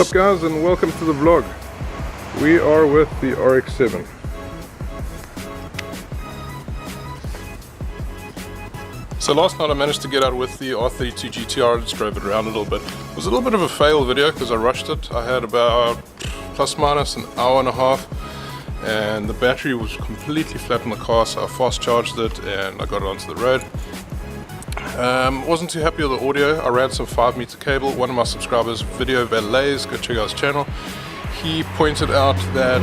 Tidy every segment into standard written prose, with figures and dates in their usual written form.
What's up guys, and welcome to the vlog. We are with the RX7. So last night I managed to get out with the R32 GTR. I just drove it around a little bit. It was a little bit of a fail video because I rushed it. I had about plus minus an hour and a half and the battery was completely flat in the car, so I fast charged it and I got it onto the road. Wasn't too happy with the audio. I ran some 5-meter cable. One of my subscribers, Video Valets, go check out his channel, he pointed out that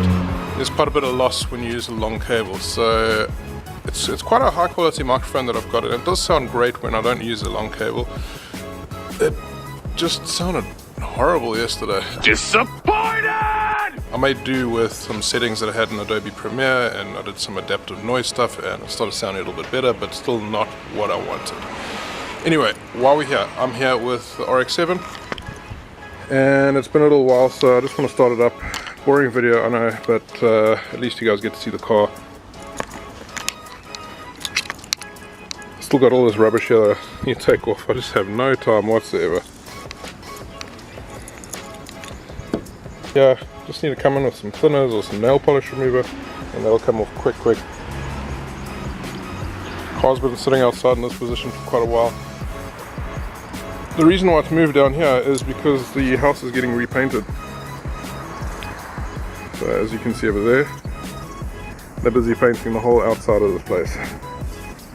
there's quite a bit of loss when you use a long cable. So it's quite a high quality microphone that I've got, and it does sound great when I don't use a long cable. It just sounded horrible yesterday. Disappointed! I made do with some settings that I had in Adobe Premiere, and I did some adaptive noise stuff, and it started sounding a little bit better, but still not what I wanted. Anyway, while we're here, I'm here with the RX7, and it's been a little while, so I just want to start it up. Boring video, I know, but at least you guys get to see the car. Still got all this rubbish here that I need to take off. I just have no time whatsoever. Yeah, just need to come in with some thinners or some nail polish remover, and that'll come off quick. Car's been sitting outside in this position for quite a while. The reason why it's moved down here is because the house is getting repainted. So as you can see over there, they're busy painting the whole outside of this place.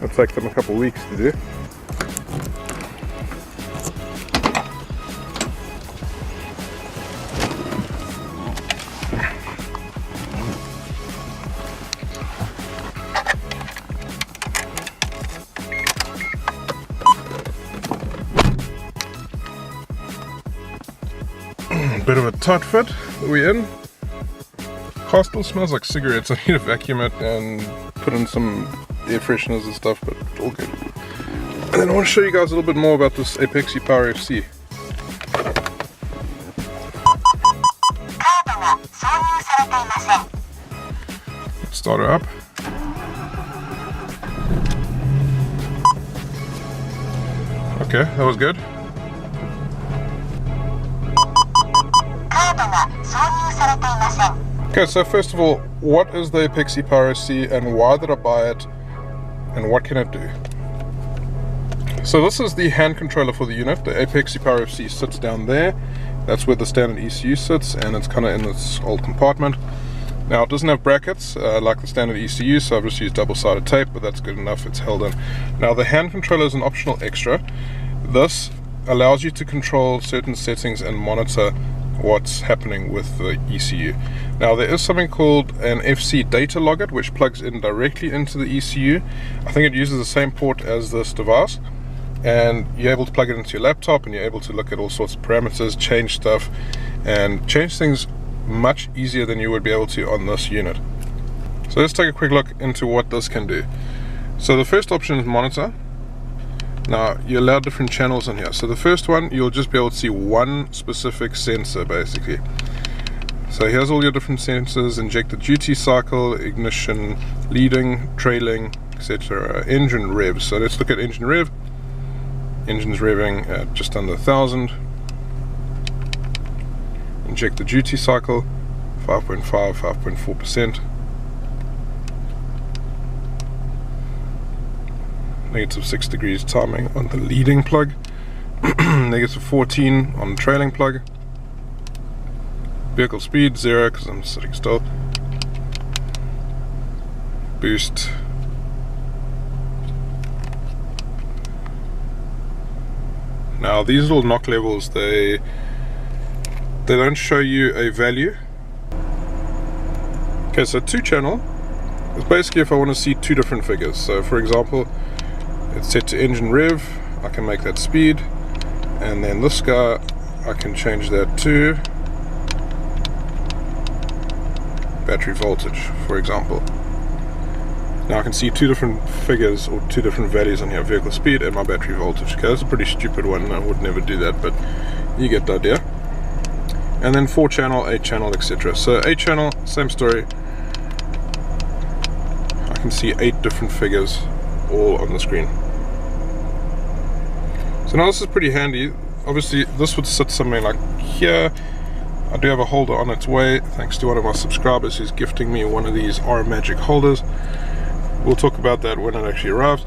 It'll take them a couple of weeks to do. Bit of a tight fit. Are we in? Car still smells like cigarettes. I need to vacuum it and put in some air fresheners and stuff, but all good. And then I want to show you guys a little bit more about this Apexi Power FC. Let's start her up. Okay, that was good. Okay, so first of all, what is the Apexi Power FC and why did I buy it and what can it do? So this is the hand controller for the unit. The Apexi Power FC sits down there. That's where the standard ECU sits, and it's kind of in this old compartment. Now it doesn't have brackets like the standard ECU, so I've just used double-sided tape, but that's good enough, it's held in. Now the hand controller is an optional extra. This allows you to control certain settings and monitor what's happening with the ECU. Now there is something called an FC Datalogit which plugs in directly into the ECU. I think it uses the same port as this device, and you're able to plug it into your laptop and you're able to look at all sorts of parameters, change stuff, and change things much easier than you would be able to on this unit. So let's take a quick look into what this can do. So the first option is monitor. Now you allow different channels on here. So the first one, you'll just be able to see one specific sensor basically. So here's all your different sensors: injected duty cycle, ignition, leading, trailing, etc. Engine rev. So let's look at engine rev. Engine's revving at just under 1000. Injected duty cycle 5.5, 5.4%. Negative 6 degrees timing on the leading plug. Negative 14 on the trailing plug. Vehicle speed 0 because I'm sitting still. Boost. Now these little knock levels, they don't show you a value. Okay, so 2-channel is basically if I want to see 2 different figures. So for example, it's set to engine rev, I can make that speed, and then this guy I can change that to battery voltage, for example. Now I can see 2 different figures or 2 different values on here: vehicle speed and my battery voltage. Okay, that's a pretty stupid one, I would never do that, but you get the idea. And then 4-channel, 8-channel, etc. So 8-channel, same story. I can see 8 different figures all on the screen. So now this is pretty handy. Obviously this would sit somewhere like here, I do have a holder on its way, thanks to one of our subscribers who's gifting me one of these R-Magic holders. We'll talk about that when it actually arrives.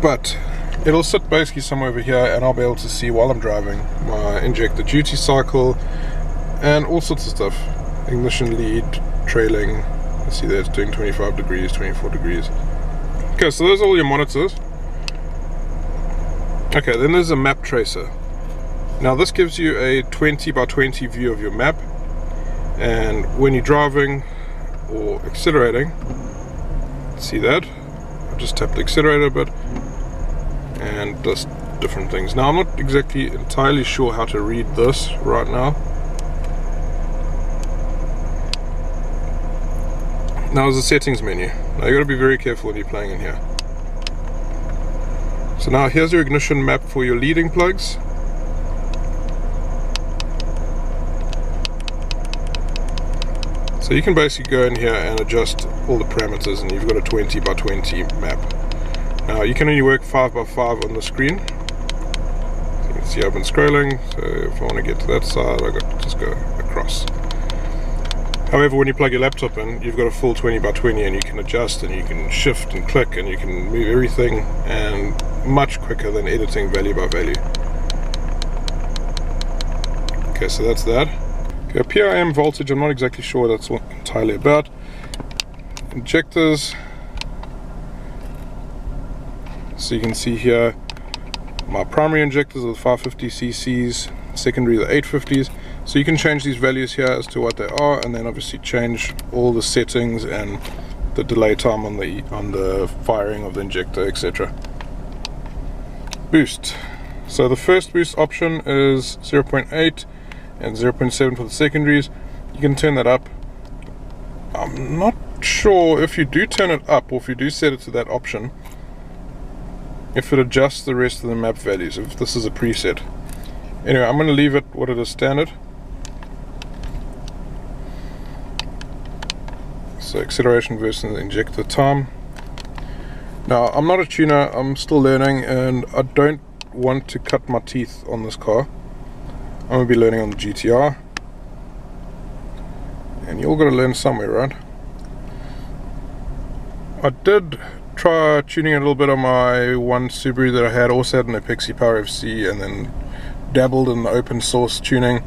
But it'll sit basically somewhere over here, and I'll be able to see while I'm driving my injector duty cycle and all sorts of stuff. Ignition lead, trailing. I see there it's doing 25 degrees, 24 degrees. Okay, so those are all your monitors. Okay, then there's a map tracer. Now this gives you a 20 by 20 view of your map, and when you're driving or accelerating, see that? I just tapped the accelerator a bit and does different things. Now I'm not exactly entirely sure how to read this right now. Now there's a settings menu. Now you got to be very careful when you're playing in here. So now here's your ignition map for your leading plugs. So you can basically go in here and adjust all the parameters, and you've got a 20 by 20 map. Now you can only work 5 by 5 on the screen. So you can see I've been scrolling, so if I want to get to that side, I've got to just go across. However, when you plug your laptop in, you've got a full 20 by 20, and you can adjust and you can shift and click and you can move everything, and much quicker than editing value by value. Okay, so that's that. Okay, PRM voltage, I'm not exactly sure what that's entirely about. Injectors. So you can see here my primary injectors are the 550 cc's, secondary the 850s. So you can change these values here as to what they are, and then obviously change all the settings and the delay time on the firing of the injector, etc. Boost. So the first boost option is 0.8 and 0.7 for the secondaries. You can turn that up. I'm not sure if you do turn it up, or if you do set it to that option, if it adjusts the rest of the map values, if this is a preset. Anyway, I'm going to leave it what it is standard. So acceleration versus injector time. Now I'm not a tuner, I'm still learning, and I don't want to cut my teeth on this car. I'm going to be learning on the GTR, and you all got to learn somewhere, right? I did try tuning a little bit on my one Subaru that I had, also had an Apexi Power FC, and then dabbled in open source tuning,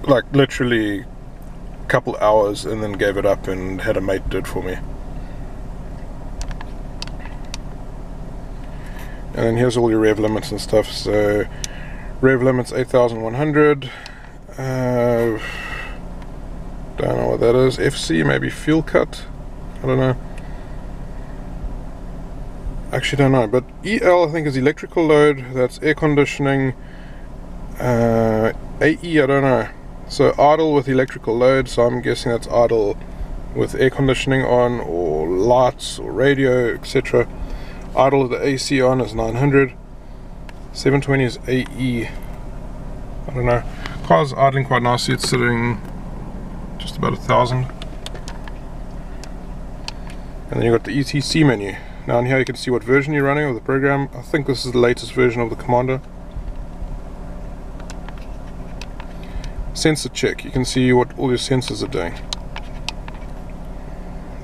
like literally a couple hours, and then gave it up and had a mate do it for me. And then here's all your rev limits and stuff. So rev limits 8,100. Don't know what that is. FC, maybe fuel cut. I don't know. Actually don't know. But EL I think is electrical load. That's air conditioning. AE I don't know. So idle with electrical load. So I'm guessing that's idle with air conditioning on, or lights, or radio, etc. Idle with the AC on is 900. 720 is AE. I don't know. Car's idling quite nicely. It's sitting just about 1,000. And then you've got the ETC menu. Now in here you can see what version you're running of the program. I think this is the latest version of the Commander. Sensor check. You can see what all your sensors are doing.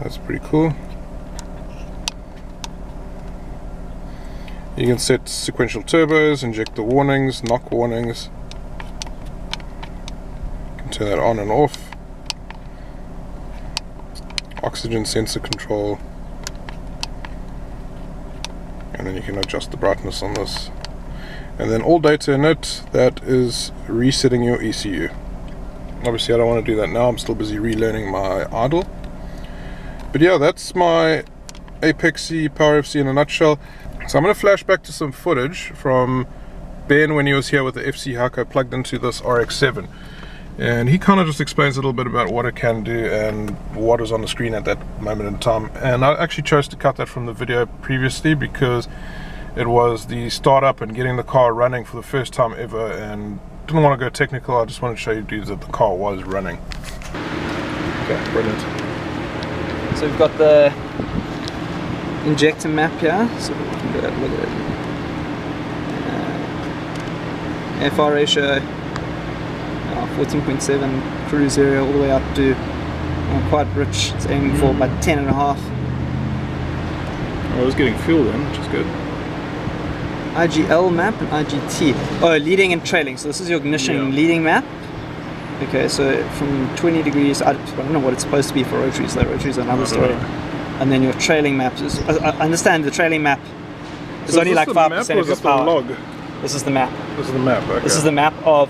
That's pretty cool. You can set sequential turbos, injector warnings, knock warnings. You can turn that on and off. Oxygen sensor control. And then you can adjust the brightness on this. And then all data in it, that is resetting your ECU. Obviously I don't want to do that now, I'm still busy relearning my idle. But yeah, that's my Apexi Power FC in a nutshell. So I'm going to flash back to some footage from Ben when he was here with the FC Hako plugged into this RX7. And he kind of just explains a little bit about what it can do and what is on the screen at that moment in time. And I actually chose to cut that from the video previously because it was the startup and getting the car running for the first time ever, and didn't want to go technical. I just wanted to show you dudes that the car was running. Okay, brilliant. So we've got the injector map here, so we can go look at it. FR ratio 14.7, cruise area all the way up to quite rich. It's aiming for about 10.5. I was getting fuel then, which is good. IGL map and IGT. Oh, leading and trailing. So this is your ignition leading map. Okay, so from 20 degrees, I don't know what it's supposed to be for rotaries. The rotaries are another story. And then your trailing map is, I understand the trailing map is only like 5% of your power. Log? This is the map. This is the map, okay. This is the map of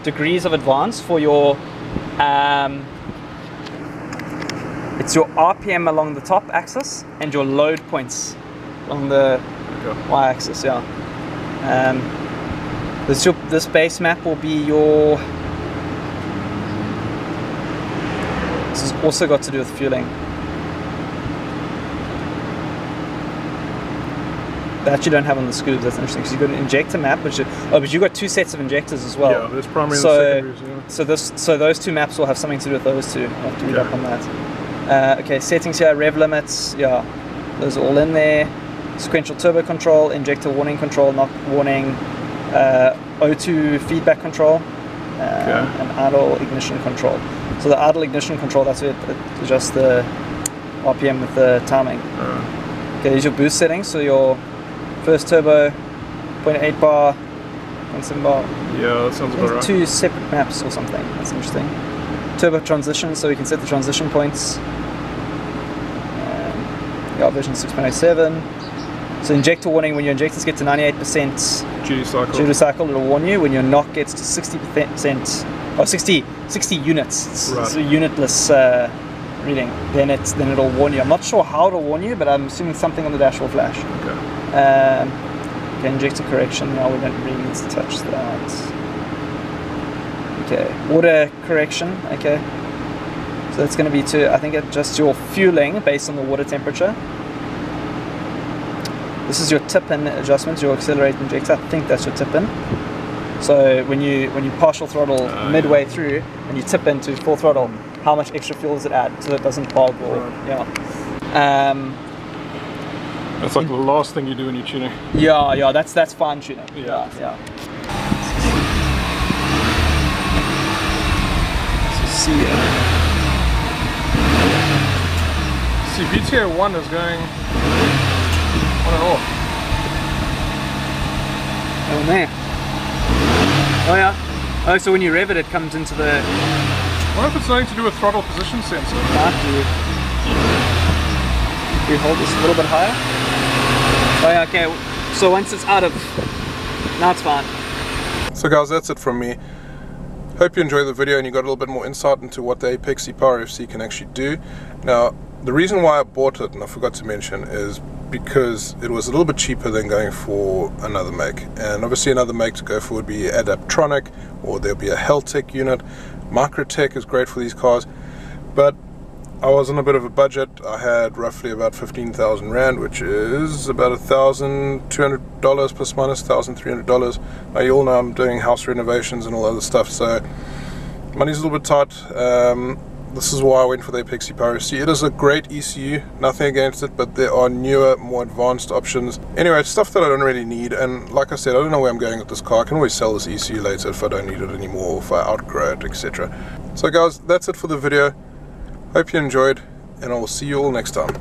degrees of advance for your, it's your RPM along the top axis and your load points along the y-axis, yeah. This base map will be your, this has also got to do with fueling. That you don't have on the scoobs. That's interesting because you've got an injector map, but you've got two sets of injectors as well. Yeah, there's primary and secondaries. Yeah. So those two maps will have something to do with those two. I'll have to read up on that. Okay, settings here, rev limits, yeah, those are all in there. Sequential turbo control, injector warning control, knock warning, O2 feedback control, and idle ignition control. So the idle ignition control, that's it adjusts the RPM with the timing. Okay, here's your boost settings. So your first turbo, 0.8 bar, 0.7 bar. Yeah, that sounds about right. Two separate maps or something. That's interesting. Turbo transition, so we can set the transition points. Version 6.07. So injector warning, when your injectors get to 98% duty cycle, it'll warn you. When your knock gets to 60%, or 60 units, it's a unitless reading, then it'll warn you. I'm not sure how it'll warn you, but I'm assuming something on the dash will flash. Okay. Injector correction, now we don't really need to touch that. Okay, water correction, okay. So that's going to be to, I think, adjust your fueling based on the water temperature. This is your tip-in adjustments, your accelerate injector. I think that's your tip-in. So when you partial throttle midway through and you tip into full throttle, how much extra fuel does it add so that it doesn't bog or that's like the last thing you do when you're tuning. Yeah, that's fine tuning. Yeah. So see, VTO1 is going on and off. Oh man. Oh yeah. Oh, so when you rev it, it comes into the... I wonder if it's something to do with throttle position sensor. Might do. We hold this a little bit higher. Oh yeah, okay. So once it's out of... Now it's fine. So guys, that's it from me. Hope you enjoyed the video and you got a little bit more insight into what the Apexi Power FC can actually do. Now, the reason why I bought it, and I forgot to mention, is because it was a little bit cheaper than going for another make. And obviously another make to go for would be Adaptronic, or there'll be a Heltec unit. Microtech is great for these cars, but I was on a bit of a budget. I had roughly about 15,000 Rand, which is about $1,200 plus minus $1,300. Now you all know I'm doing house renovations and all other stuff, so money's a little bit tight. This is why I went for the Apexi Power FC. It is a great ECU, nothing against it, but there are newer, more advanced options. Anyway, it's stuff that I don't really need, and like I said, I don't know where I'm going with this car. I can always sell this ECU later if I don't need it anymore, if I outgrow it, etc. So guys, that's it for the video. Hope you enjoyed, and I will see you all next time.